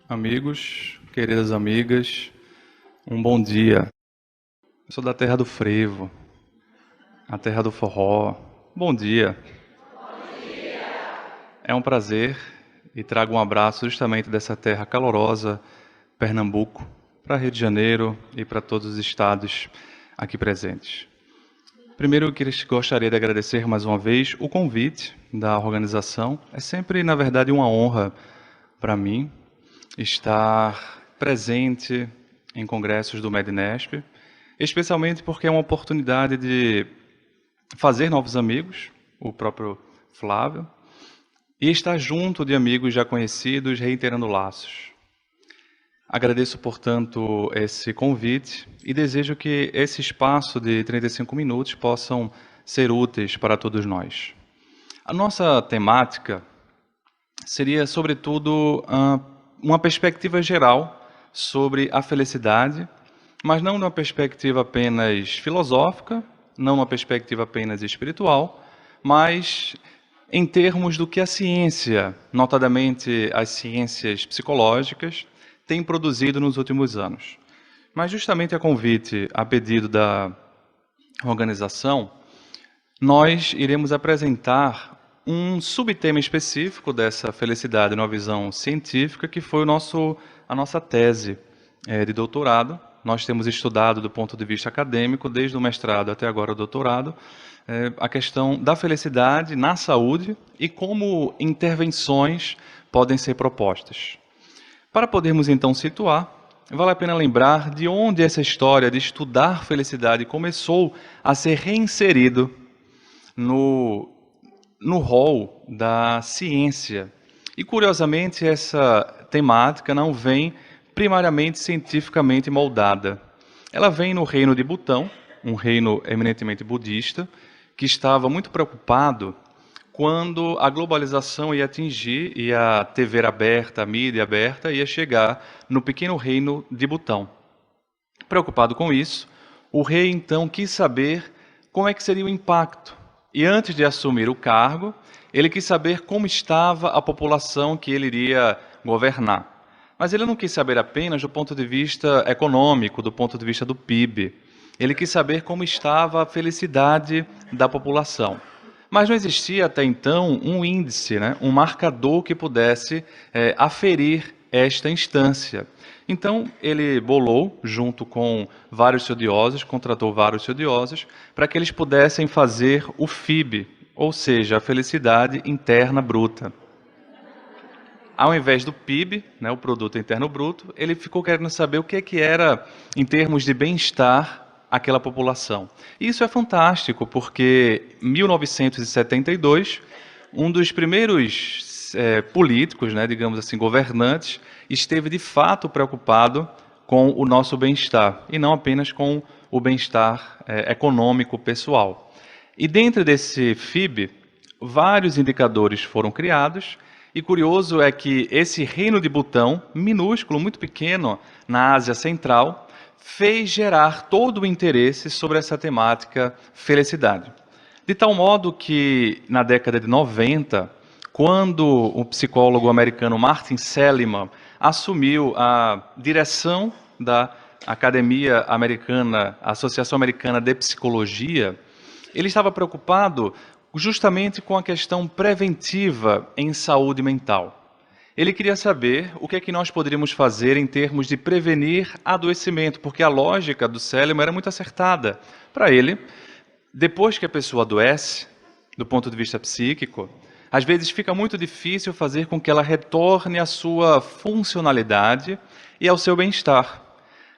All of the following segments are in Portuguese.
Amigos, queridas amigas, um bom dia. Eu sou da terra do frevo, a terra do forró. Bom dia. É um prazer e trago um abraço justamente dessa terra calorosa, Pernambuco, para Rio de Janeiro e para todos os estados aqui presentes. Primeiro, eu gostaria de agradecer mais uma vez o convite da organização. É sempre, na verdade, uma honra para mim estar presente em congressos do MEDNESP, especialmente porque é uma oportunidade de fazer novos amigos, o próprio Flávio, e estar junto de amigos já conhecidos, reiterando laços. Agradeço, portanto, esse convite e desejo que esse espaço de 35 minutos possam ser úteis para todos nós. A nossa temática seria, sobretudo, uma perspectiva geral sobre a felicidade, mas não numa perspectiva apenas filosófica, não numa perspectiva apenas espiritual, mas em termos do que a ciência, notadamente as ciências psicológicas, tem produzido nos últimos anos. Mas justamente a convite, a pedido da organização, nós iremos apresentar um subtema específico dessa felicidade numa visão científica, que foi a nossa tese de doutorado. Nós temos estudado do ponto de vista acadêmico, desde o mestrado até agora o doutorado, a questão da felicidade na saúde e como intervenções podem ser propostas. Para podermos então situar, vale a pena lembrar de onde essa história de estudar felicidade começou a ser reinserido no rol da ciência. E, curiosamente, essa temática não vem primariamente cientificamente moldada. Ela vem no reino de Butão, um reino eminentemente budista, que estava muito preocupado quando a globalização ia atingir e a TV aberta, a mídia aberta, ia chegar no pequeno reino de Butão. Preocupado com isso, o rei então quis saber como é que seria o impacto. E antes de assumir o cargo, ele quis saber como estava a população que ele iria governar. Mas ele não quis saber apenas do ponto de vista econômico, do ponto de vista do PIB. Ele quis saber como estava a felicidade da população. Mas não existia até então um índice, um marcador que pudesse aferir esta instância. Então, ele bolou, junto com vários estudiosos, contratou vários estudiosos, para que eles pudessem fazer o FIB, ou seja, a felicidade interna bruta. Ao invés do PIB, o Produto Interno Bruto, ele ficou querendo saber o que era, em termos de bem-estar, aquela população. E isso é fantástico, porque em 1972, um dos primeiros políticos, digamos assim, governantes, esteve de fato preocupado com o nosso bem-estar, e não apenas com o bem-estar econômico pessoal. E dentro desse FIB, vários indicadores foram criados, e curioso é que esse reino de Butão, minúsculo, muito pequeno, na Ásia Central, fez gerar todo o interesse sobre essa temática felicidade. De tal modo que, na década de 90, quando o psicólogo americano Martin Seligman assumiu a direção da Academia Americana, Associação Americana de Psicologia, ele estava preocupado justamente com a questão preventiva em saúde mental. Ele queria saber o que é que nós poderíamos fazer em termos de prevenir adoecimento, porque a lógica do Seligman era muito acertada. Para ele, depois que a pessoa adoece, do ponto de vista psíquico, às vezes fica muito difícil fazer com que ela retorne à sua funcionalidade e ao seu bem-estar.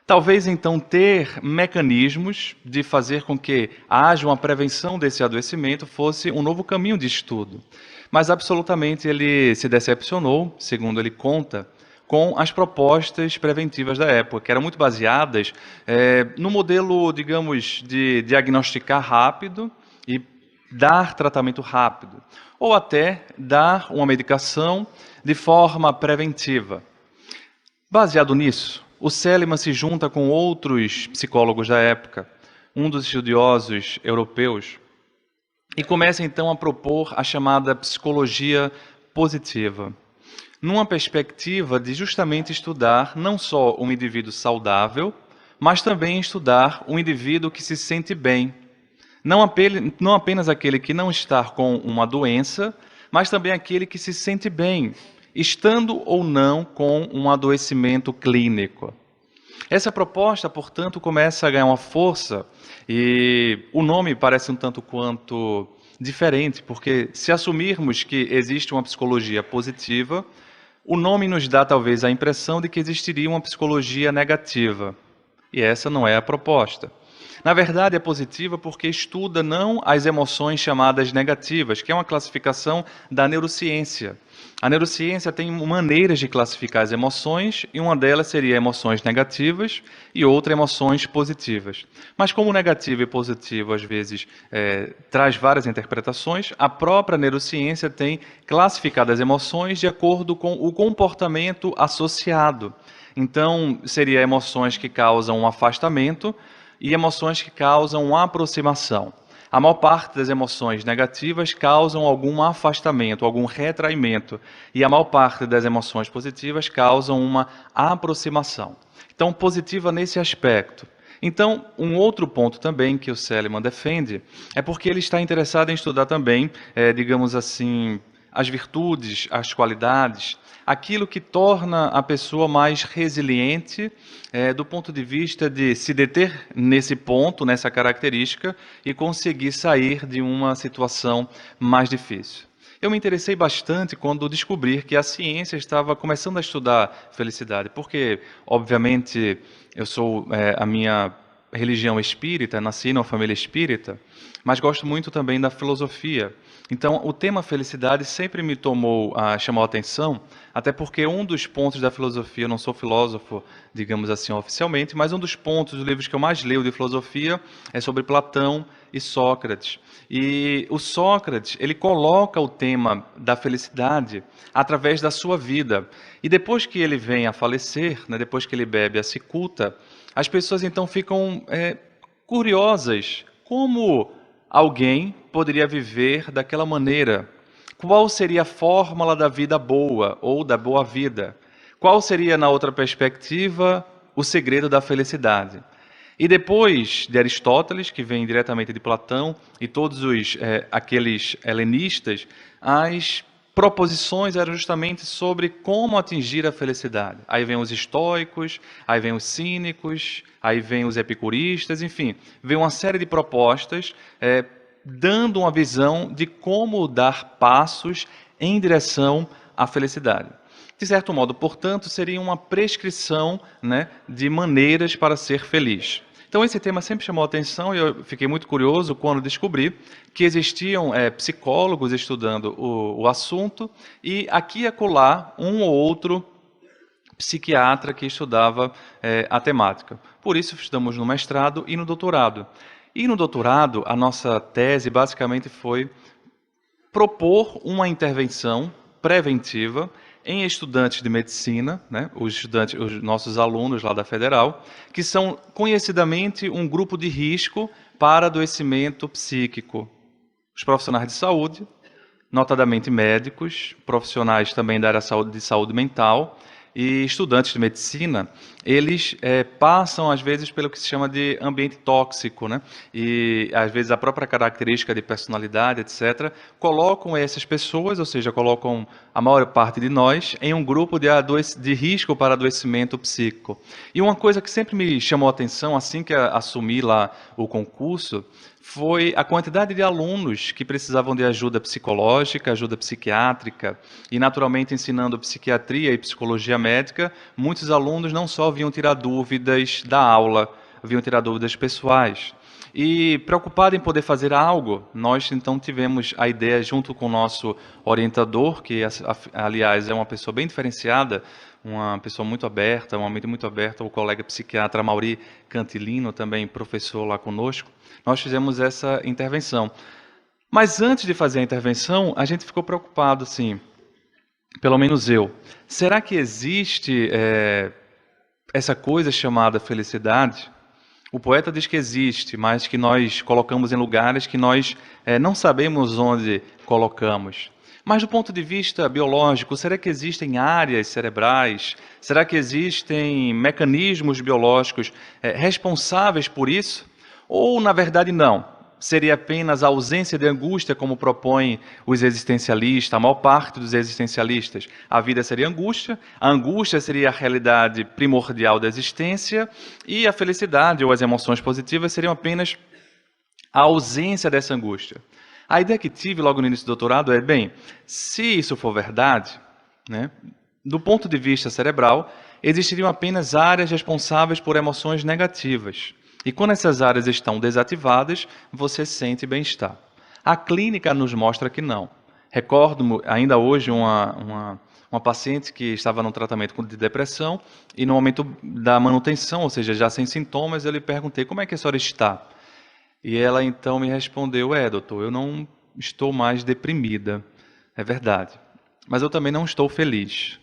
Talvez, então, ter mecanismos de fazer com que haja uma prevenção desse adoecimento fosse um novo caminho de estudo. Mas, absolutamente, ele se decepcionou, segundo ele conta, com as propostas preventivas da época, que eram muito baseadas no modelo, digamos, de diagnosticar rápido e dar tratamento rápido, ou até dar uma medicação de forma preventiva. Baseado nisso, o Seligman se junta com outros psicólogos da época, um dos estudiosos europeus, e começa então a propor a chamada psicologia positiva. numa perspectiva de justamente estudar não só um indivíduo saudável, mas também estudar um indivíduo que se sente bem. Não apenas aquele que não está com uma doença, mas também aquele que se sente bem, estando ou não com um adoecimento clínico. Essa proposta, portanto, começa a ganhar uma força e o nome parece um tanto quanto diferente, porque se assumirmos que existe uma psicologia positiva, o nome nos dá talvez a impressão de que existiria uma psicologia negativa. E essa não é a proposta. Na verdade, é positiva porque estuda não as emoções chamadas negativas, que é uma classificação da neurociência. A neurociência tem maneiras de classificar as emoções, e uma delas seria emoções negativas e outra emoções positivas. Mas como negativo e positivo às vezes traz várias interpretações, a própria neurociência tem classificado as emoções de acordo com o comportamento associado. Então, seria emoções que causam um afastamento e emoções que causam uma aproximação. A maior parte das emoções negativas causam algum afastamento, algum retraimento, e a maior parte das emoções positivas causam uma aproximação. Então, positiva nesse aspecto. Então, um outro ponto também que o Seligman defende é porque ele está interessado em estudar também, digamos assim, as virtudes, as qualidades, aquilo que torna a pessoa mais resiliente do ponto de vista de se deter nesse ponto, nessa característica, e conseguir sair de uma situação mais difícil. Eu me interessei bastante quando descobri que a ciência estava começando a estudar felicidade, porque, obviamente, a minha religião espírita, nasci numa família espírita, mas gosto muito também da filosofia. Então, o tema felicidade sempre me chamou a atenção, até porque um dos pontos da filosofia, eu não sou filósofo, digamos assim, oficialmente, mas um dos pontos dos livros que eu mais leio de filosofia é sobre Platão e Sócrates. E o Sócrates, ele coloca o tema da felicidade através da sua vida. E depois que ele vem a falecer, né, depois que ele bebe a cicuta, as pessoas então ficam curiosas. Como alguém poderia viver daquela maneira? Qual seria a fórmula da vida boa ou da boa vida? Qual seria, na outra perspectiva, o segredo da felicidade? E depois de Aristóteles, que vem diretamente de Platão, e todos aqueles helenistas, as proposições eram justamente sobre como atingir a felicidade. Aí vem os estoicos, aí vem os cínicos, aí vem os epicuristas, enfim, vem uma série de propostas dando uma visão de como dar passos em direção à felicidade. De certo modo, portanto, seria uma prescrição, né, de maneiras para ser feliz. Então, esse tema sempre chamou a atenção e eu fiquei muito curioso quando descobri que existiam psicólogos estudando o assunto e aqui e acolá um ou outro psiquiatra que estudava a temática. Por isso, estamos no mestrado e no doutorado. E no doutorado, a nossa tese basicamente foi propor uma intervenção preventiva em estudantes de medicina, né, os nossos alunos lá da Federal, que são conhecidamente um grupo de risco para adoecimento psíquico. Os profissionais de saúde, notadamente médicos, profissionais também da área de saúde mental e estudantes de medicina, eles passam, às vezes, pelo que se chama de ambiente tóxico, né? E, às vezes, a própria característica de personalidade, etc., colocam essas pessoas, ou seja, colocam a maior parte de nós, em um grupo de risco para adoecimento psíquico. E uma coisa que sempre me chamou a atenção, assim que assumi lá o concurso, foi a quantidade de alunos que precisavam de ajuda psicológica, ajuda psiquiátrica, e naturalmente ensinando psiquiatria e psicologia médica, muitos alunos não só vinham tirar dúvidas da aula, vinham tirar dúvidas pessoais. E preocupado em poder fazer algo, nós então tivemos a ideia, junto com o nosso orientador, que aliás é uma pessoa bem diferenciada, uma pessoa muito aberta, uma mente muito aberta, o colega psiquiatra Mauri Cantilino, também professor lá conosco, nós fizemos essa intervenção. Mas antes de fazer a intervenção, a gente ficou preocupado, assim, pelo menos eu. Será que existe essa coisa chamada felicidade? O poeta diz que existe, mas que nós colocamos em lugares que nós não sabemos onde colocamos. Mas do ponto de vista biológico, será que existem áreas cerebrais? Será que existem mecanismos biológicos responsáveis por isso? Ou, na verdade, não? Seria apenas a ausência de angústia, como propõem os existencialistas, a maior parte dos existencialistas. A vida seria angústia, a angústia seria a realidade primordial da existência, e a felicidade ou as emoções positivas seriam apenas a ausência dessa angústia. A ideia que tive logo no início do doutorado é, bem, se isso for verdade, né, do ponto de vista cerebral, existiriam apenas áreas responsáveis por emoções negativas. E quando essas áreas estão desativadas, você sente bem-estar. A clínica nos mostra que não. Recordo ainda hoje uma paciente que estava no tratamento de depressão e no momento da manutenção, ou seja, já sem sintomas, eu lhe perguntei, como é que a senhora está? E ela então me respondeu, doutor, eu não estou mais deprimida, é verdade, mas eu também não estou feliz.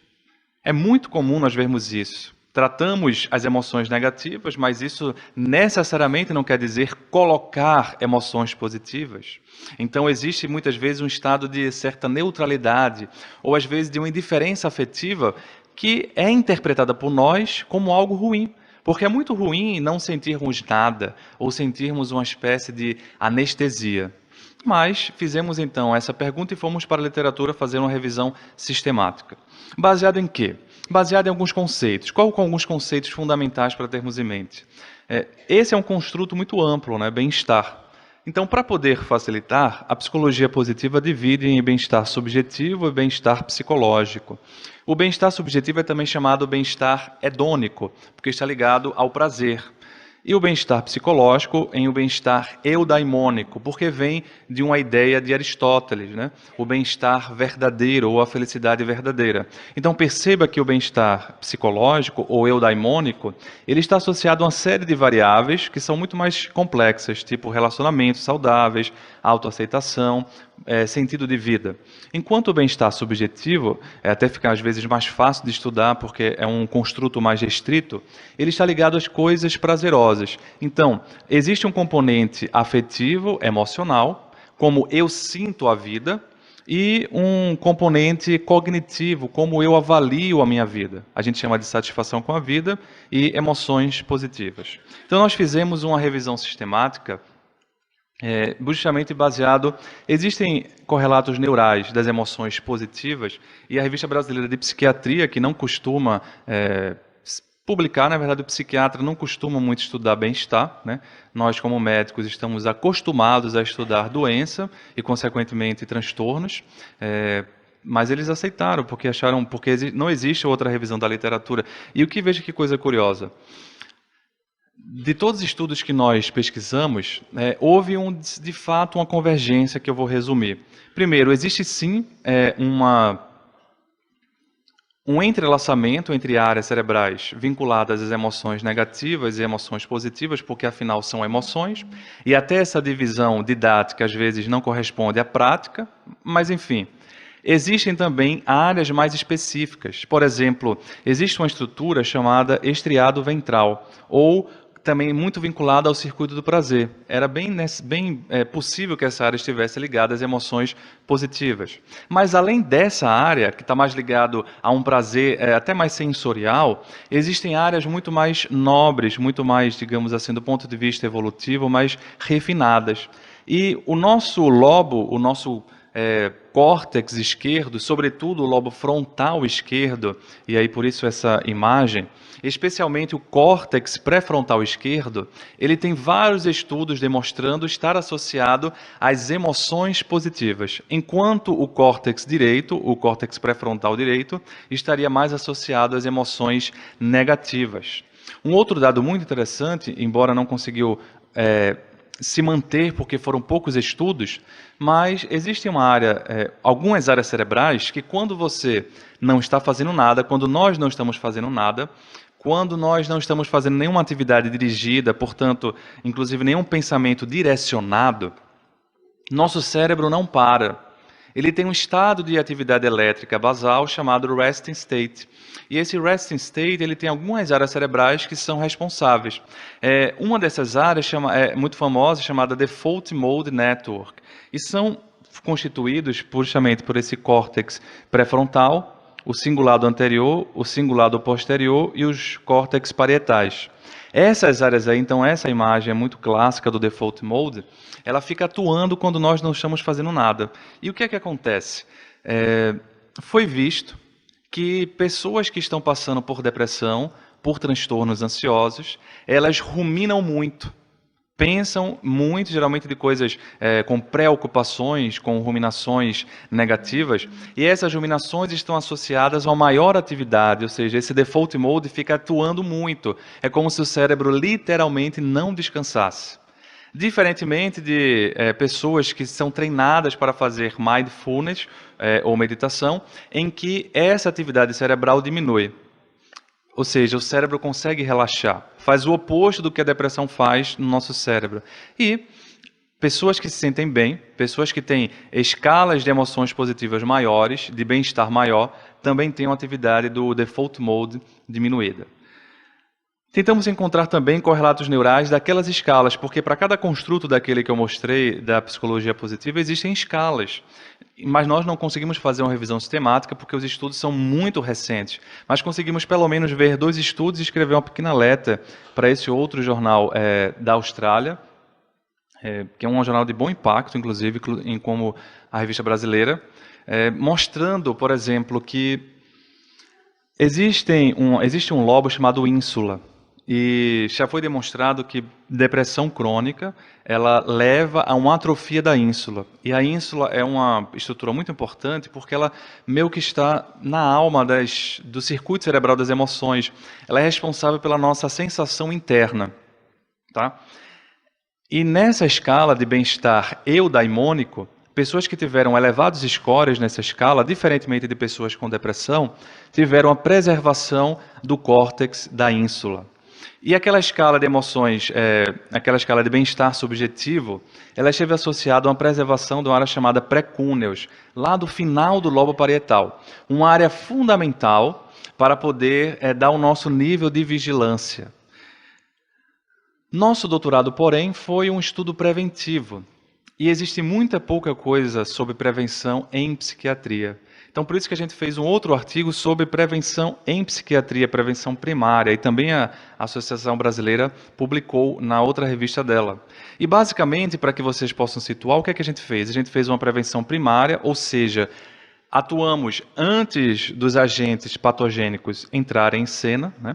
É muito comum nós vermos isso. Tratamos as emoções negativas, mas isso necessariamente não quer dizer colocar emoções positivas. Então existe muitas vezes um estado de certa neutralidade, ou às vezes de uma indiferença afetiva, que é interpretada por nós como algo ruim. Porque é muito ruim não sentirmos nada, ou sentirmos uma espécie de anestesia. Mas fizemos então essa pergunta e fomos para a literatura fazer uma revisão sistemática. Baseado em quê? Baseado em alguns conceitos. Quais são alguns conceitos fundamentais para termos em mente? Esse é um construto muito amplo, né? Bem-estar. Então, para poder facilitar, a psicologia positiva divide em bem-estar subjetivo e bem-estar psicológico. O bem-estar subjetivo é também chamado bem-estar hedônico, porque está ligado ao prazer. E o bem-estar psicológico em o bem-estar eudaimônico, porque vem de uma ideia de Aristóteles, né? O bem-estar verdadeiro ou a felicidade verdadeira. Então perceba que o bem-estar psicológico ou eudaimônico, ele está associado a uma série de variáveis que são muito mais complexas, tipo relacionamentos saudáveis, autoaceitação, sentido de vida. Enquanto o bem-estar subjetivo, até fica às vezes mais fácil de estudar porque é um construto mais restrito, ele está ligado às coisas prazerosas. Então, existe um componente afetivo, emocional, como eu sinto a vida, e um componente cognitivo, como eu avalio a minha vida. A gente chama de satisfação com a vida e emoções positivas. Então, nós fizemos uma revisão sistemática justamente baseado... Existem correlatos neurais das emoções positivas e a Revista Brasileira de Psiquiatria, que não costuma publicar, na verdade o psiquiatra não costuma muito estudar bem-estar, né? Nós como médicos estamos acostumados a estudar doença e consequentemente transtornos, mas eles aceitaram porque acharam, porque não existe outra revisão da literatura. E o que veja que coisa curiosa, de todos os estudos que nós pesquisamos, houve de fato uma convergência que eu vou resumir. Primeiro, existe sim um entrelaçamento entre áreas cerebrais vinculadas às emoções negativas e emoções positivas, porque afinal são emoções, e até essa divisão didática às vezes não corresponde à prática, mas enfim. Existem também áreas mais específicas. Por exemplo, existe uma estrutura chamada estriado ventral, ou também muito vinculada ao circuito do prazer. Era bem possível que essa área estivesse ligada às emoções positivas. Mas além dessa área, que está mais ligado a um prazer até mais sensorial, existem áreas muito mais nobres, muito mais, digamos assim, do ponto de vista evolutivo, mais refinadas. E o nosso lobo, o nosso córtex esquerdo, sobretudo o lobo frontal esquerdo, e aí por isso essa imagem, especialmente o córtex pré-frontal esquerdo, ele tem vários estudos demonstrando estar associado às emoções positivas, enquanto o córtex direito, o córtex pré-frontal direito, estaria mais associado às emoções negativas. Um outro dado muito interessante, embora não conseguiu se manter porque foram poucos estudos, mas existe uma área, algumas áreas cerebrais que quando você não está fazendo nada, quando nós não estamos fazendo nada, quando nós não estamos fazendo nenhuma atividade dirigida, portanto, inclusive nenhum pensamento direcionado, nosso cérebro não para. Ele tem um estado de atividade elétrica basal chamado resting state. E esse resting state ele tem algumas áreas cerebrais que são responsáveis. Uma dessas áreas é muito famosa, chamada Default Mode Network. E são constituídos justamente por esse córtex pré-frontal, o cingulado anterior, o cingulado posterior e os córtex parietais. Essas áreas aí, então, essa imagem é muito clássica do Default Mode, ela fica atuando quando nós não estamos fazendo nada. E o que é que acontece? Foi visto que pessoas que estão passando por depressão, por transtornos ansiosos, elas ruminam muito, pensam muito, geralmente, de coisas com preocupações, com ruminações negativas, e essas ruminações estão associadas a uma maior atividade, ou seja, esse default mode fica atuando muito. É como se o cérebro literalmente não descansasse. Diferentemente de pessoas que são treinadas para fazer mindfulness ou meditação, em que essa atividade cerebral diminui. Ou seja, o cérebro consegue relaxar. Faz o oposto do que a depressão faz no nosso cérebro. E pessoas que se sentem bem, pessoas que têm escalas de emoções positivas maiores, de bem-estar maior, também têm uma atividade do default mode diminuída. Tentamos encontrar também correlatos neurais daquelas escalas, porque para cada construto daquele que eu mostrei, da psicologia positiva, existem escalas. Mas nós não conseguimos fazer uma revisão sistemática porque os estudos são muito recentes. Mas conseguimos pelo menos ver 2 estudos e escrever uma pequena letra para esse outro jornal da Austrália, que é um jornal de bom impacto, inclusive, como a revista brasileira, mostrando, por exemplo, que existe um lobo chamado ínsula. E já foi demonstrado que depressão crônica, ela leva a uma atrofia da ínsula. E a ínsula é uma estrutura muito importante porque ela meio que está na alma do circuito cerebral das emoções. Ela é responsável pela nossa sensação interna. Tá? E nessa escala de bem-estar eudaimônico, pessoas que tiveram elevados scores nessa escala, diferentemente de pessoas com depressão, tiveram a preservação do córtex da ínsula. E aquela escala de emoções, aquela escala de bem-estar subjetivo, ela esteve associada a uma preservação de uma área chamada pré-cúneus, lá do final do lobo parietal. Uma área fundamental para poder dar o nosso nível de vigilância. Nosso doutorado, porém, foi um estudo preventivo. E existe muita pouca coisa sobre prevenção em psiquiatria. Então, por isso que a gente fez um outro artigo sobre prevenção em psiquiatria, prevenção primária, e também a Associação Brasileira publicou na outra revista dela. E, basicamente, para que vocês possam situar, o que é que a gente fez? A gente fez uma prevenção primária, ou seja, atuamos antes dos agentes patogênicos entrarem em cena, né?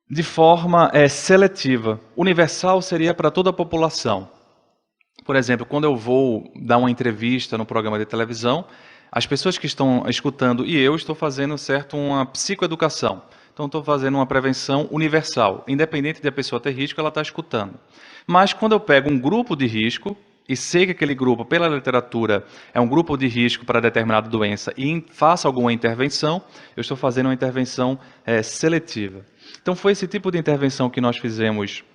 De forma seletiva. Universal seria para toda a população. Por exemplo, quando eu vou dar uma entrevista no programa de televisão, as pessoas que estão escutando e eu estou fazendo uma psicoeducação. Então, estou fazendo uma prevenção universal. Independente de a pessoa ter risco, ela está escutando. Mas quando eu pego um grupo de risco e sei que aquele grupo, pela literatura, é um grupo de risco para determinada doença e faço alguma intervenção, eu estou fazendo uma intervenção seletiva. Então, foi esse tipo de intervenção que nós fizemos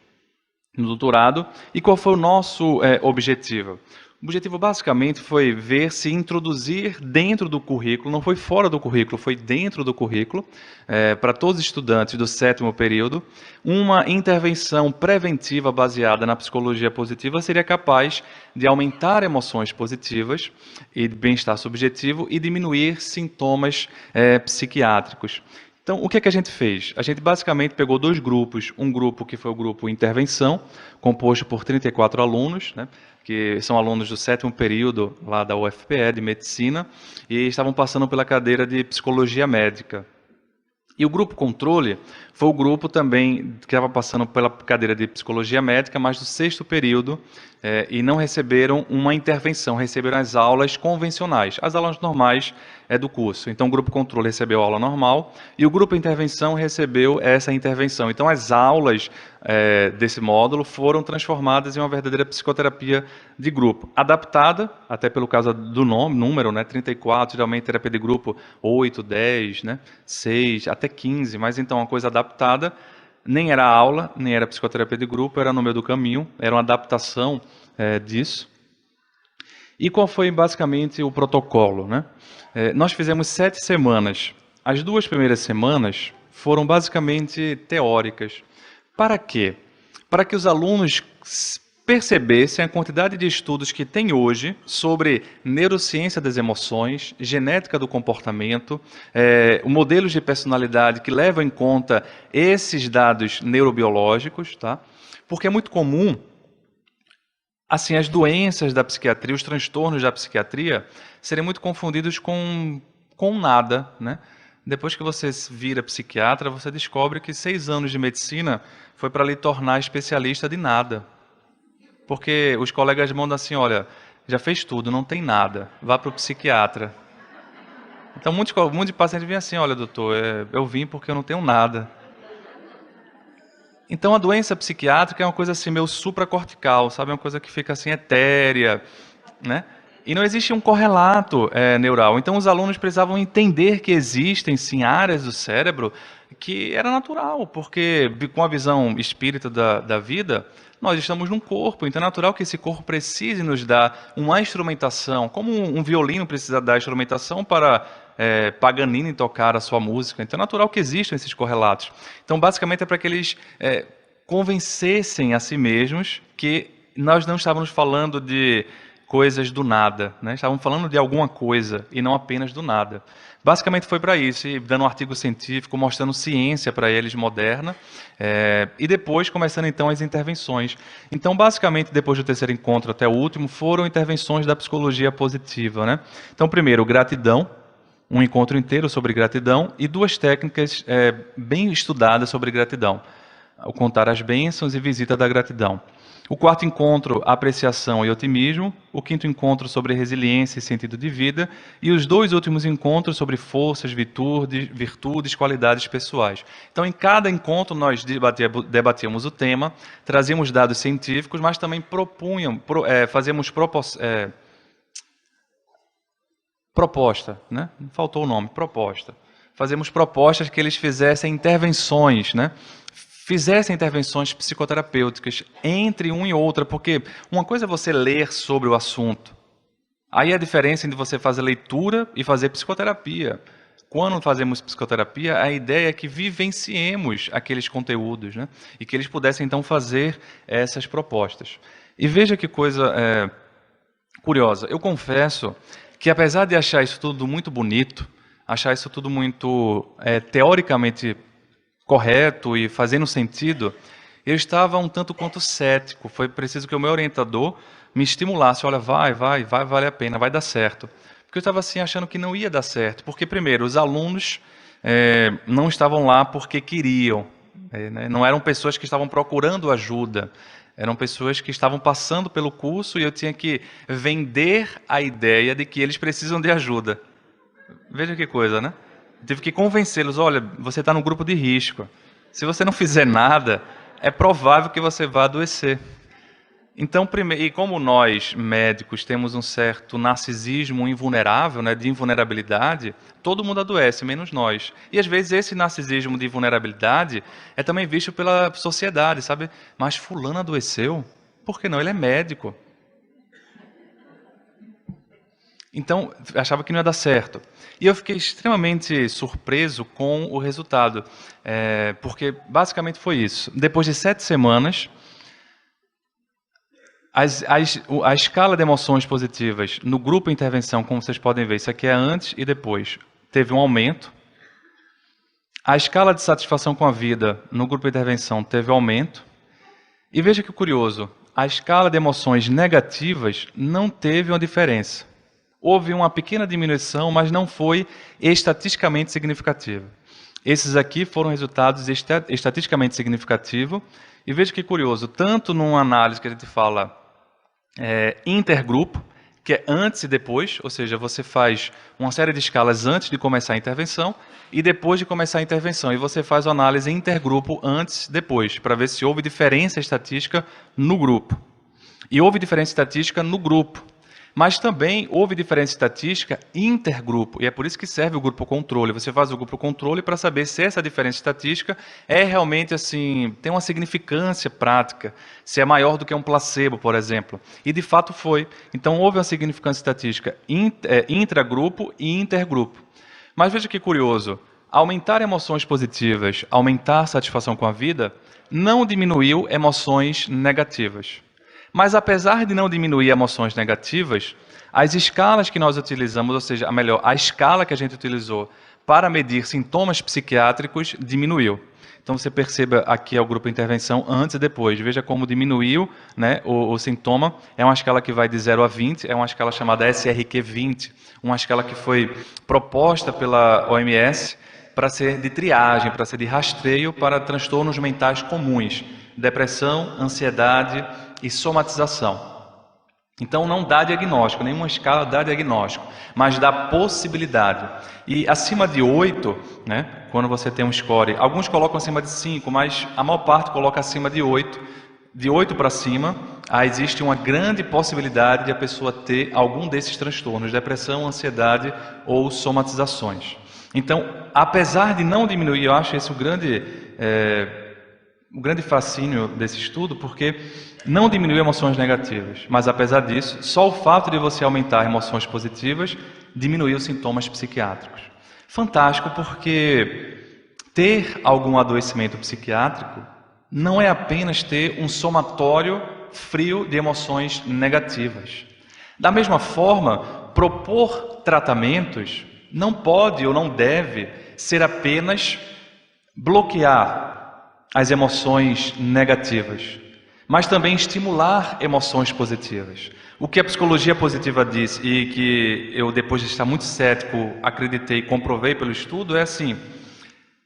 no doutorado. E qual foi o nosso objetivo? O objetivo basicamente foi ver se introduzir dentro do currículo, não foi fora do currículo, foi dentro do currículo, para todos os estudantes do 7º período, uma intervenção preventiva baseada na psicologia positiva seria capaz de aumentar emoções positivas e bem-estar subjetivo e diminuir sintomas psiquiátricos. Então, o que é que a gente fez? A gente basicamente pegou 2 grupos. Um grupo que foi o grupo intervenção, composto por 34 alunos, né, que são alunos do 7º período lá da UFPE, de medicina, e estavam passando pela cadeira de psicologia médica. E o grupo controle foi o grupo também que estava passando pela cadeira de psicologia médica, mas do 6º período, e não receberam uma intervenção, receberam as aulas convencionais, as aulas normais do curso. Então, o grupo controle recebeu a aula normal e o grupo intervenção recebeu essa intervenção. Então, as aulas desse módulo foram transformadas em uma verdadeira psicoterapia de grupo, adaptada, até pelo caso do número, né, 34, geralmente terapia de grupo 8, 10, né, 6, até 15, mas então uma coisa adaptada. Nem era aula, nem era psicoterapia de grupo, era no meio do caminho, era uma adaptação disso. E qual foi basicamente o protocolo, né? Nós fizemos 7 semanas. As 2 primeiras semanas foram basicamente teóricas. Para quê? Para que os alunos percebessem a quantidade de estudos que tem hoje sobre neurociência das emoções, genética do comportamento, modelos de personalidade que levam em conta esses dados neurobiológicos, tá? Porque é muito comum, assim, as doenças da psiquiatria, os transtornos da psiquiatria, serem muito confundidos com nada, né? Depois que você vira psiquiatra, você descobre que 6 anos de medicina foi para lhe tornar especialista de nada. Porque os colegas mandam assim, olha, já fez tudo, não tem nada, vá para o psiquiatra. Então, muitos de pacientes vêm assim, olha, doutor, eu vim porque eu não tenho nada. Então, a doença psiquiátrica é uma coisa assim, meio supracortical, sabe? É uma coisa que fica assim, etérea, né? E não existe um correlato neural. Então, os alunos precisavam entender que existem, sim, áreas do cérebro que era natural, porque com a visão espírita da vida, nós estamos num corpo, então é natural que esse corpo precise nos dar uma instrumentação, como um violino precisa dar instrumentação para Paganini tocar a sua música. Então é natural que existam esses correlatos. Então, basicamente, é para que eles convencessem a si mesmos que nós não estávamos falando de coisas do nada, né? Estávamos falando de alguma coisa e não apenas do nada. Basicamente foi para isso, e dando um artigo científico, mostrando ciência para eles moderna, e depois começando então as intervenções. Então, basicamente, depois do terceiro encontro até o último, foram intervenções da psicologia positiva, né? Então, primeiro, gratidão, um encontro inteiro sobre gratidão e 2 técnicas bem estudadas sobre gratidão. O contar as bênçãos e visita da gratidão. O 4º encontro, apreciação e otimismo. O 5º encontro, sobre resiliência e sentido de vida. E os 2 últimos encontros sobre forças, virtudes, qualidades pessoais. Então, em cada encontro, nós debatíamos o tema, trazíamos dados científicos, mas também fazíamos proposta, né? Faltou o nome, proposta. Fazemos propostas que eles fizessem intervenções, né? Fizessem intervenções psicoterapêuticas entre um e outra, porque uma coisa é você ler sobre o assunto. Aí a diferença entre você fazer leitura e fazer psicoterapia. Quando fazemos psicoterapia, a ideia é que vivenciemos aqueles conteúdos, né? E que eles pudessem então fazer essas propostas. E veja que coisa curiosa. Eu confesso que, apesar de achar isso tudo muito bonito, achar isso tudo muito teoricamente correto e fazendo sentido, eu estava um tanto quanto cético. Foi preciso que o meu orientador me estimulasse, olha, vai valer a pena, vai dar certo. Porque eu estava assim achando que não ia dar certo, porque primeiro, os alunos não estavam lá porque queriam, né? Não eram pessoas que estavam procurando ajuda, eram pessoas que estavam passando pelo curso e eu tinha que vender a ideia de que eles precisam de ajuda. Veja que coisa, né? Tive que convencê-los, olha, você está no grupo de risco. Se você não fizer nada, é provável que você vá adoecer. Então, e como nós, médicos, temos um certo narcisismo invulnerável, né, de invulnerabilidade, todo mundo adoece, menos nós. E às vezes esse narcisismo de vulnerabilidade é também visto pela sociedade, sabe? Mas fulano adoeceu? Por que não? Ele é médico. Então, achava que não ia dar certo. E eu fiquei extremamente surpreso com o resultado, porque basicamente foi isso. Depois de 7 semanas, a escala de emoções positivas no grupo intervenção, como vocês podem ver, isso aqui é antes e depois, teve um aumento. A escala de satisfação com a vida no grupo de intervenção teve um aumento. E veja que curioso, a escala de emoções negativas não teve uma diferença. Houve uma pequena diminuição, mas não foi estatisticamente significativa. Esses aqui foram resultados estatisticamente significativos. E veja que curioso, tanto numa análise que a gente fala intergrupo, que é antes e depois, ou seja, você faz uma série de escalas antes de começar a intervenção e depois de começar a intervenção. E você faz uma análise intergrupo antes e depois, para ver se houve diferença estatística no grupo. E houve diferença estatística no grupo. Mas também houve diferença estatística intergrupo, e é por isso que serve o grupo controle. Você faz o grupo controle para saber se essa diferença estatística é realmente assim, tem uma significância prática, se é maior do que um placebo, por exemplo. E de fato foi. Então houve uma significância estatística intragrupo e intergrupo. Mas veja que curioso, aumentar emoções positivas, aumentar a satisfação com a vida, não diminuiu emoções negativas. Mas apesar de não diminuir emoções negativas, as escalas que nós utilizamos, ou seja, a escala que a gente utilizou para medir sintomas psiquiátricos diminuiu. Então você perceba aqui o grupo de intervenção antes e depois. Veja como diminuiu, né, o sintoma. É uma escala que vai de 0 a 20, é uma escala chamada SRQ-20, uma escala que foi proposta pela OMS para ser de triagem, para ser de rastreio para transtornos mentais comuns, depressão, ansiedade e somatização. Então não dá diagnóstico, nenhuma escala dá diagnóstico, mas dá possibilidade. E acima de 8, né, quando você tem um score, alguns colocam acima de 5, mas a maior parte coloca acima de 8. De 8 para cima, existe uma grande possibilidade de a pessoa ter algum desses transtornos, depressão, ansiedade ou somatizações. Então, apesar de não diminuir, eu acho esse o grande fascínio desse estudo, porque não diminui emoções negativas, mas apesar disso, só o fato de você aumentar emoções positivas diminui os sintomas psiquiátricos. Fantástico, porque ter algum adoecimento psiquiátrico não é apenas ter um somatório frio de emoções negativas. Da mesma forma, propor tratamentos não pode ou não deve ser apenas bloquear as emoções negativas, mas também estimular emoções positivas. O que a psicologia positiva diz, e que eu, depois de estar muito cético, acreditei e comprovei pelo estudo, é assim: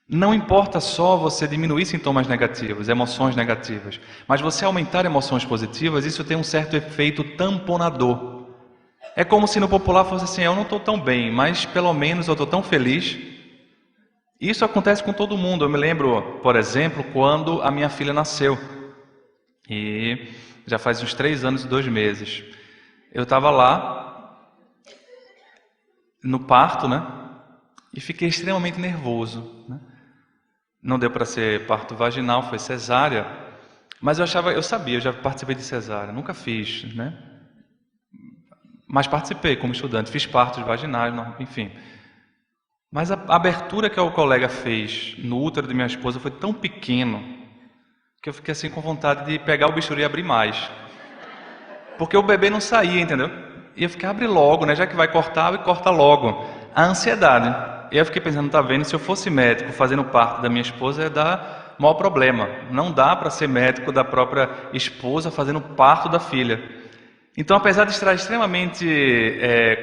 não importa só você diminuir sintomas negativos, emoções negativas, mas você aumentar emoções positivas, isso tem um certo efeito tamponador. É como se no popular fosse assim: eu não estou tão bem, mas pelo menos eu estou tão feliz. Isso acontece com todo mundo. Eu me lembro, por exemplo, quando a minha filha nasceu. E já faz uns 3 anos e 2 meses. Eu estava lá, no parto, né? E fiquei extremamente nervoso, né? Não deu para ser parto vaginal, foi cesárea. Mas eu sabia, eu já participei de cesárea, nunca fiz, né? Mas participei como estudante, fiz partos vaginais, enfim. Mas a abertura que o colega fez no útero de minha esposa foi tão pequeno que eu fiquei assim com vontade de pegar o bisturi e abrir mais. Porque o bebê não saía, entendeu? E eu fiquei, abre logo, né? Já que vai cortar, corta logo. A ansiedade. E eu fiquei pensando, tá vendo? Se eu fosse médico fazendo parto da minha esposa, ia dar maior problema. Não dá para ser médico da própria esposa fazendo parto da filha. Então, apesar de estar extremamente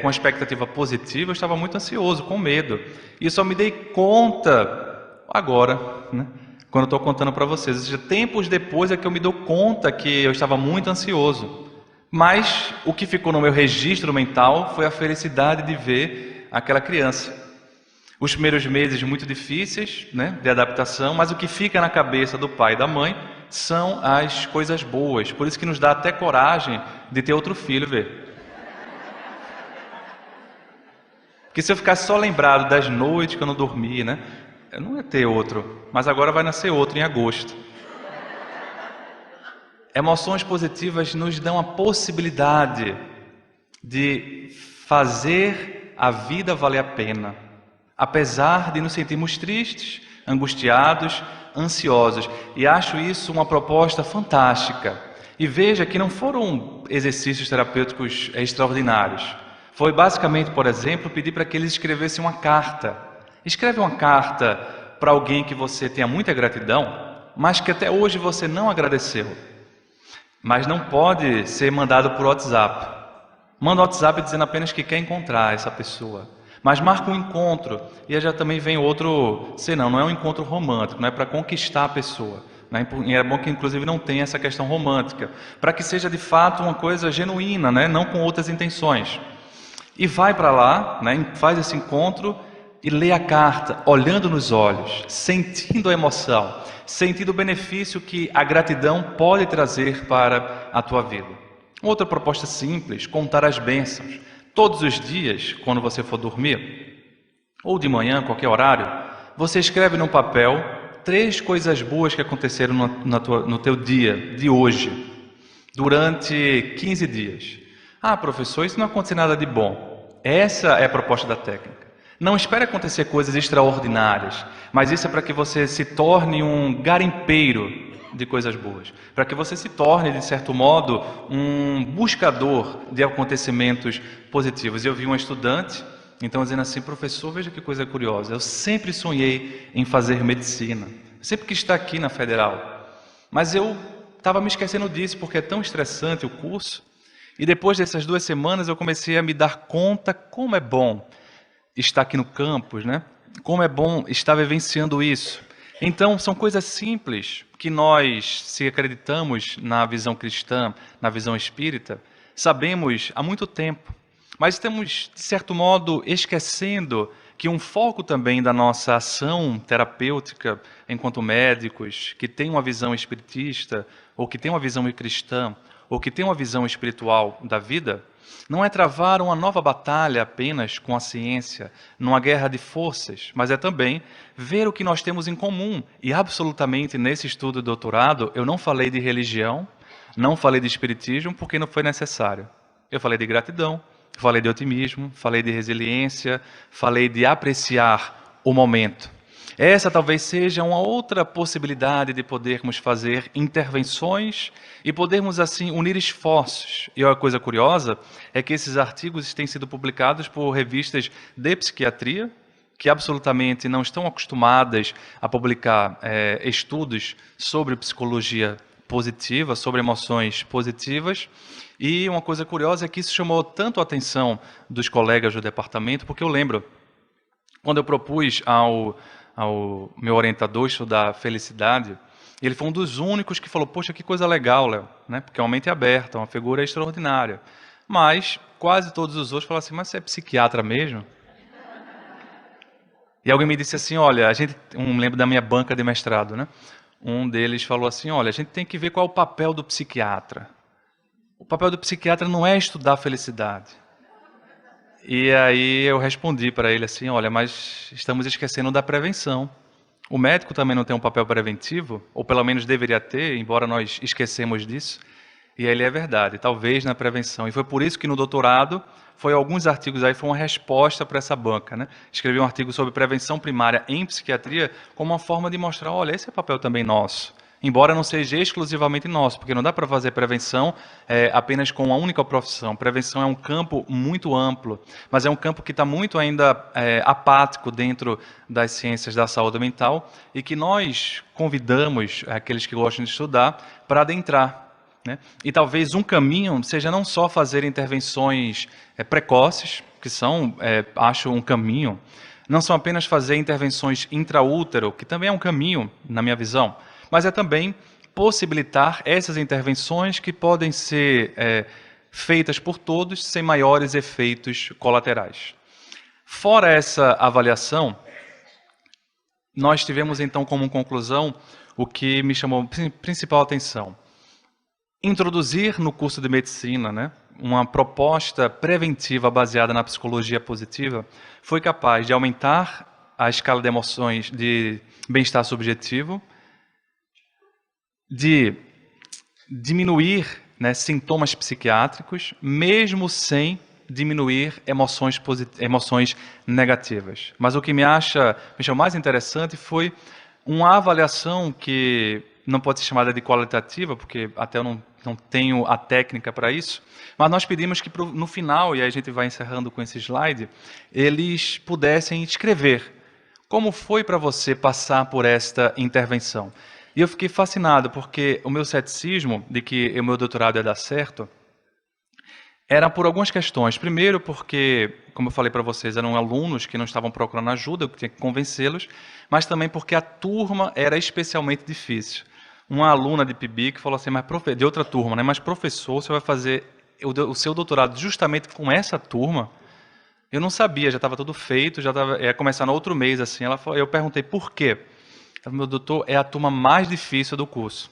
com a expectativa positiva, eu estava muito ansioso, com medo. E eu só me dei conta agora, né? Quando eu estou contando para vocês. Ou seja, tempos depois é que eu me dou conta que eu estava muito ansioso. Mas o que ficou no meu registro mental foi a felicidade de ver aquela criança. Os primeiros meses muito difíceis, né, de adaptação, mas o que fica na cabeça do pai e da mãe são as coisas boas. Por isso que nos dá até coragem de ter outro filho, ver. Porque se eu ficasse só lembrado das noites que eu não dormi, né, eu não ia ter outro. Mas agora vai nascer outro em agosto. Emoções positivas nos dão a possibilidade de fazer a vida valer a pena, apesar de nos sentirmos tristes, angustiados, ansiosos. E acho isso uma proposta fantástica. E veja que não foram exercícios terapêuticos extraordinários. Foi basicamente, por exemplo, pedir para que eles escrevessem uma carta. Escreve uma carta para alguém que você tenha muita gratidão, mas que até hoje você não agradeceu. Mas não pode ser mandado por WhatsApp. Manda um WhatsApp dizendo apenas que quer encontrar essa pessoa. Mas marca um encontro. E aí já também vem outro... não é um encontro romântico, não é para conquistar a pessoa. Né? E é bom que inclusive não tenha essa questão romântica. Para que seja de fato uma coisa genuína, né? Não com outras intenções. E vai para lá, né? Faz esse encontro e lê a carta, olhando nos olhos, sentindo a emoção, sentindo o benefício que a gratidão pode trazer para a tua vida. Outra proposta simples, contar as bênçãos. Todos os dias, quando você for dormir, ou de manhã, qualquer horário, você escreve num papel 3 coisas boas que aconteceram no teu dia de hoje, durante 15 dias. Ah, professor, isso não aconteceu nada de bom. Essa é a proposta da técnica. Não espere acontecer coisas extraordinárias, mas isso é para que você se torne um garimpeiro de coisas boas, para que você se torne, de certo modo, um buscador de acontecimentos positivos. Eu vi uma estudante, então, dizendo assim: professor, veja que coisa curiosa, eu sempre sonhei em fazer medicina, sempre quis estar aqui na Federal, mas eu estava me esquecendo disso, porque é tão estressante o curso, e depois dessas 2 semanas eu comecei a me dar conta como é bom estar aqui no campus, né? Como é bom estar vivenciando isso. Então, são coisas simples que nós, se acreditamos na visão cristã, na visão espírita, sabemos há muito tempo. Mas estamos, de certo modo, esquecendo que um foco também da nossa ação terapêutica enquanto médicos, que tem uma visão espiritista, ou que tem uma visão cristã, ou que tem uma visão espiritual da vida, não é travar uma nova batalha apenas com a ciência, numa guerra de forças, mas é também ver o que nós temos em comum. E absolutamente nesse estudo de doutorado, eu não falei de religião, não falei de espiritismo, porque não foi necessário. Eu falei de gratidão, falei de otimismo, falei de resiliência, falei de apreciar o momento. Essa talvez seja uma outra possibilidade de podermos fazer intervenções e podermos assim unir esforços. E uma coisa curiosa é que esses artigos têm sido publicados por revistas de psiquiatria, que absolutamente não estão acostumadas a publicar estudos sobre psicologia positiva, sobre emoções positivas. E uma coisa curiosa é que isso chamou tanto a atenção dos colegas do departamento, porque eu lembro, quando eu propus ao meu orientador estudar felicidade, ele foi um dos únicos que falou: poxa, que coisa legal, Léo, né? Porque é uma mente aberta, uma figura extraordinária. Mas quase todos os outros falaram assim: mas você é psiquiatra mesmo? E alguém me disse assim: olha, lembro da minha banca de mestrado, né? Um deles falou assim: olha, a gente tem que ver qual é o papel do psiquiatra. O papel do psiquiatra não é estudar a felicidade. E aí eu respondi para ele assim: olha, mas estamos esquecendo da prevenção. O médico também não tem um papel preventivo, ou pelo menos deveria ter, embora nós esquecemos disso. E ele é verdade, talvez na prevenção. E foi por isso que no doutorado, alguns artigos aí, foi uma resposta para essa banca, né? Escrevi um artigo sobre prevenção primária em psiquiatria como uma forma de mostrar: olha, esse é papel também nosso. Embora não seja exclusivamente nosso, porque não dá para fazer prevenção apenas com uma única profissão. Prevenção é um campo muito amplo, mas é um campo que está muito ainda apático dentro das ciências da saúde mental e que nós convidamos aqueles que gostam de estudar para adentrar, né? E talvez um caminho seja não só fazer intervenções precoces, que são, acho, um caminho, não são apenas fazer intervenções intraútero, que também é um caminho, na minha visão, mas é também possibilitar essas intervenções que podem ser feitas por todos sem maiores efeitos colaterais. Fora essa avaliação, nós tivemos então como conclusão o que me chamou principal atenção: introduzir no curso de medicina, né, uma proposta preventiva baseada na psicologia positiva foi capaz de aumentar a escala de emoções de bem-estar subjetivo, de diminuir, né, sintomas psiquiátricos, mesmo sem diminuir emoções negativas. Mas o que me chamou mais interessante foi uma avaliação que não pode ser chamada de qualitativa, porque até eu não tenho a técnica para isso, mas nós pedimos que no final, e aí a gente vai encerrando com esse slide, eles pudessem escrever como foi para você passar por esta intervenção. E eu fiquei fascinado, porque o meu ceticismo de que o meu doutorado ia dar certo era por algumas questões. Primeiro porque, como eu falei para vocês, eram alunos que não estavam procurando ajuda, eu tinha que convencê-los, mas também porque a turma era especialmente difícil. Uma aluna de PIBIC falou assim, de outra turma, né? Mas professor, você vai fazer o seu doutorado justamente com essa turma? Eu não sabia, já estava tudo feito, ia começar no outro mês, assim. Eu perguntei por quê. Meu doutor, é a turma mais difícil do curso.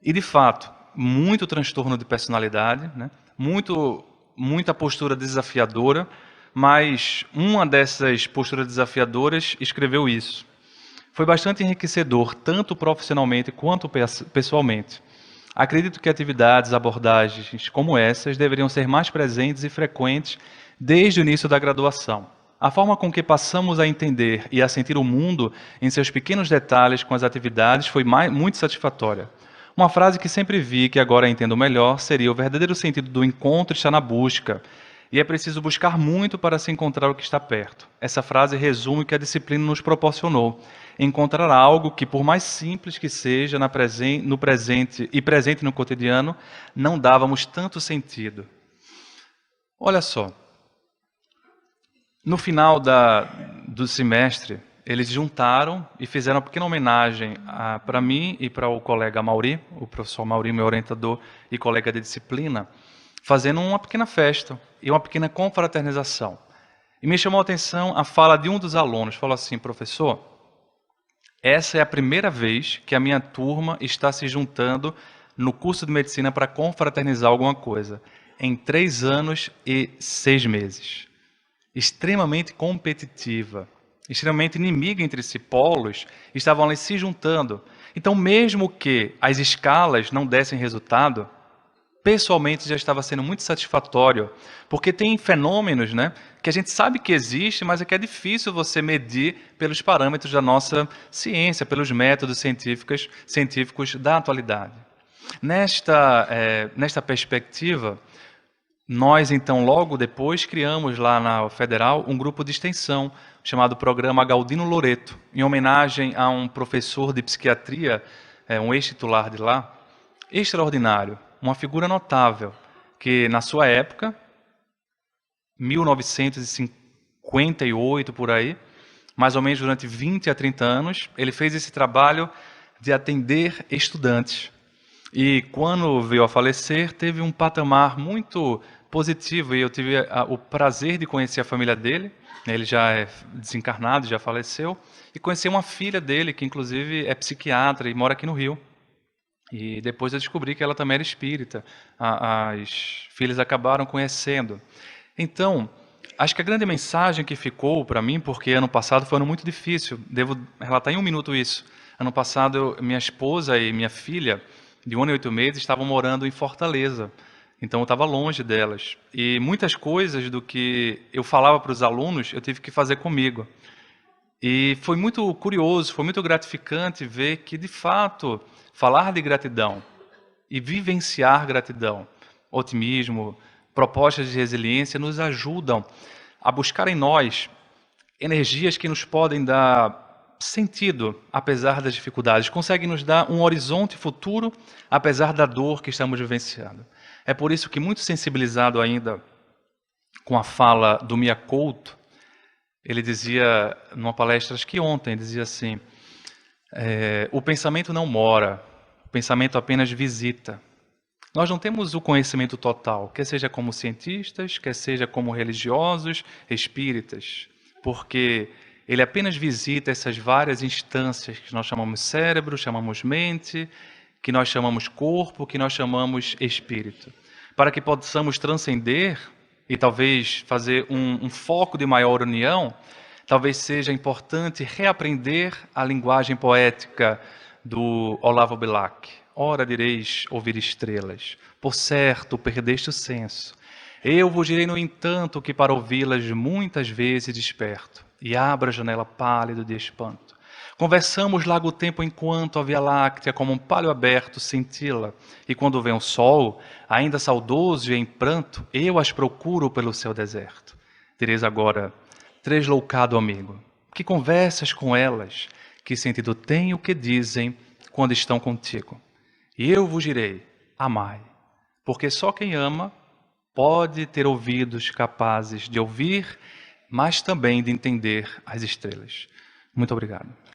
E, de fato, muito transtorno de personalidade, né? Muita postura desafiadora, mas uma dessas posturas desafiadoras escreveu isso. Foi bastante enriquecedor, tanto profissionalmente quanto pessoalmente. Acredito que atividades, abordagens como essas deveriam ser mais presentes e frequentes desde o início da graduação. a forma com que passamos a entender e a sentir o mundo em seus pequenos detalhes com as atividades foi muito satisfatória. Uma frase que sempre vi, que agora entendo melhor, seria: o verdadeiro sentido do encontro está na busca. E é preciso buscar muito para se encontrar o que está perto. Essa frase resume o que a disciplina nos proporcionou. Encontrar algo que, por mais simples que seja no presente e presente no cotidiano, não dávamos tanto sentido. Olha só. No final do semestre, eles juntaram e fizeram uma pequena homenagem para mim e para o colega Mauri, o professor Mauri, meu orientador e colega de disciplina, fazendo uma pequena festa e uma pequena confraternização. E me chamou a atenção a fala de um dos alunos. Falou assim: professor, essa é a primeira vez que a minha turma está se juntando no curso de medicina para confraternizar alguma coisa, em 3 anos e 6 meses. Extremamente competitiva, extremamente inimiga entre si, polos, estavam ali se juntando. Então, mesmo que as escalas não dessem resultado, pessoalmente já estava sendo muito satisfatório, porque tem fenômenos, né, que a gente sabe que existe, mas é que é difícil você medir pelos parâmetros da nossa ciência, pelos métodos científicos da atualidade. Nesta perspectiva, nós, então, logo depois, criamos lá na Federal um grupo de extensão chamado Programa Galdino Loreto, em homenagem a um professor de psiquiatria, um ex-titular de lá, extraordinário, uma figura notável, que na sua época, 1958 por aí, mais ou menos durante 20 a 30 anos, ele fez esse trabalho de atender estudantes. E quando veio a falecer, teve um patamar muito positivo, e eu tive o prazer de conhecer a família dele. Ele já é desencarnado, já faleceu, e conheci uma filha dele, que inclusive é psiquiatra e mora aqui no Rio. E depois eu descobri que ela também era espírita. As filhas acabaram conhecendo. Então, acho que a grande mensagem que ficou para mim, porque ano passado foi um ano muito difícil, devo relatar em 1 minuto isso. Ano passado, minha esposa e minha filha, de 1 ano e 8 meses, estavam morando em Fortaleza. Então, eu estava longe delas. E muitas coisas do que eu falava para os alunos, eu tive que fazer comigo. E foi muito curioso, foi muito gratificante ver que, de fato, falar de gratidão e vivenciar gratidão, otimismo, propostas de resiliência nos ajudam a buscar em nós energias que nos podem dar sentido, apesar das dificuldades, conseguem nos dar um horizonte futuro, apesar da dor que estamos vivenciando. É por isso que, muito sensibilizado ainda com a fala do Mia Couto, ele dizia, numa palestra, acho que ontem, dizia assim: o pensamento não mora, o pensamento apenas visita. Nós não temos o conhecimento total, quer seja como cientistas, quer seja como religiosos, espíritas, porque ele apenas visita essas várias instâncias que nós chamamos cérebro, chamamos mente, que nós chamamos corpo, que nós chamamos espírito. Para que possamos transcender e talvez fazer um foco de maior união, talvez seja importante reaprender a linguagem poética do Olavo Bilac. Ora direis ouvir estrelas, por certo perdeste o senso. Eu vos direi, no entanto, que para ouvi-las muitas vezes desperto, e abra a janela pálido de espanto. Conversamos largo tempo enquanto a Via Láctea, como um palho aberto, cintila, e quando vem o sol, ainda saudoso e em pranto, eu as procuro pelo seu deserto. Direis agora: tresloucado amigo, que conversas com elas, que sentido tem o que dizem quando estão contigo? E eu vos direi: amai, porque só quem ama pode ter ouvidos capazes de ouvir, mas também de entender as estrelas. Muito obrigado.